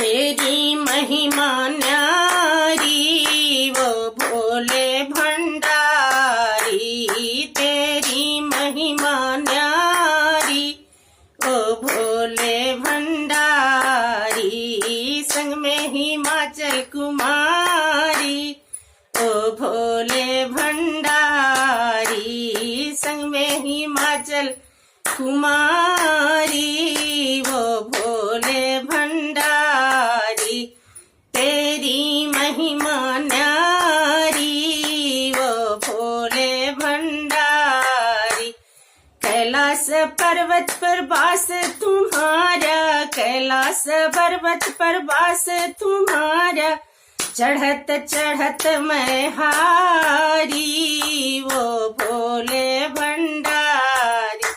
तेरी महिमा न्यारी वो भोले भंडारी, तेरी महिमा न्यारी वो भोले भंडारी। संग में हिमाचल कुमारी ओ भोले भंडारी, संग में हिमाचल कुमारी वो भोले भंडारी। तेरी महिमा न्यारी वो भोले भंडारी। कैलाश पर्वत पर वास तुम्हारा, कैलाश पर्वत पर वास तुम्हारा। चढ़त चढ़त मैं हारी वो भोले भंडारी,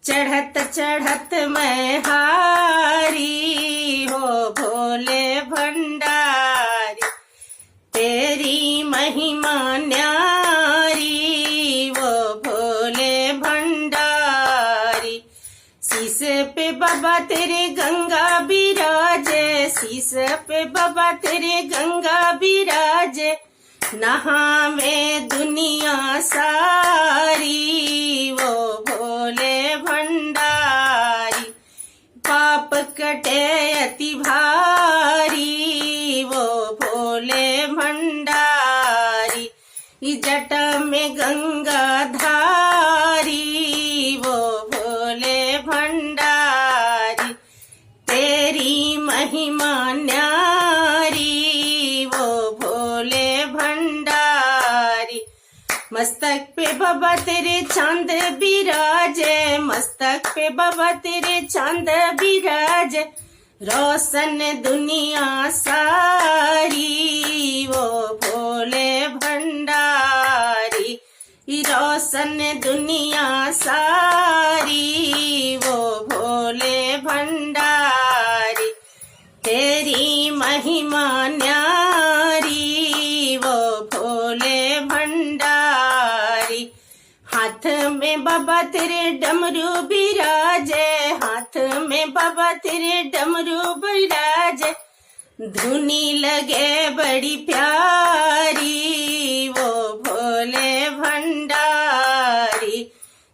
चढ़त चढ़त मैं हारी हो भोले भंडारी। तेरी महिमा न्यारी वो भोले भंडारी। शीश पे बाबा तेरे गंगा बिराजे, शीश पे बाबा तेरे गंगा बिराजे। नहा में दुनिया सारी वो भोले भंडारी। पाप कटे अति भारी वो भोले भंडारी। जटा में गंगा धारी वो भोले भंडारी। तेरी महिमा न्यारी वो भोले भंडारी। मस्तक पे बाबा तेरे चांद बिराजे, मस्तक पे बाबा तेरे चांद बिराजे। रोशन दुनिया सारी वो भोले भंडारी। रोशन दुनिया सारी वो भोले भंडारी। तेरी महिमा न्यारी वो भोले भंडारी। हाथ में बाबा तेरे डमरू बिराजे, हाथ में बाबा तेरे डमरू बिराजे। धुनी लगे बड़ी प्यारी वो भोले भंडारी।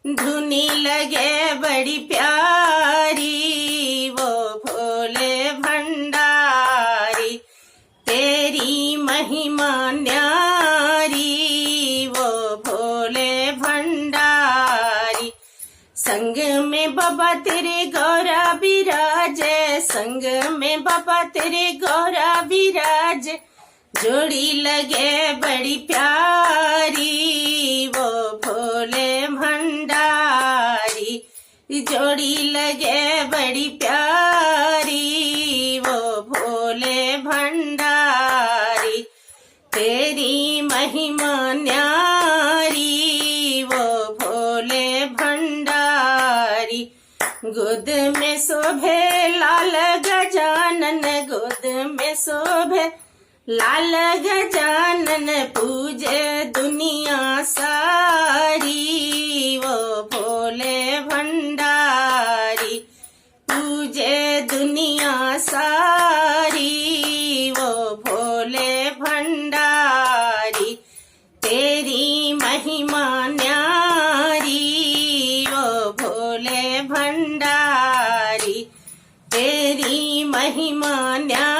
धुनी लगे बड़ी प्यारी वो भोले भंडारी। तेरी महिमा न्यारी वो भोले भंडारी। संग में बाबा तेरे गौरा बिराजे, संग में बाबा तेरे गौरा बिराजे। जोड़ी लगे बड़ी प्यारी वो भोले भंडारी। जोड़ी लगे बड़ी प्यारी वो भोले भंडारी। तेरी महिमा न्यारी वो भोले भंडारी। गोद में शोभे लाल गजानन, गोद में शोभे लाल गजानन। पूजे दुनिया सारी वो भोले भंडारी। पूजे दुनिया सारी वो भोले भंडारी। तेरी महिमा न्यारी वो भोले भंडारी। तेरी महिमा न्यारी।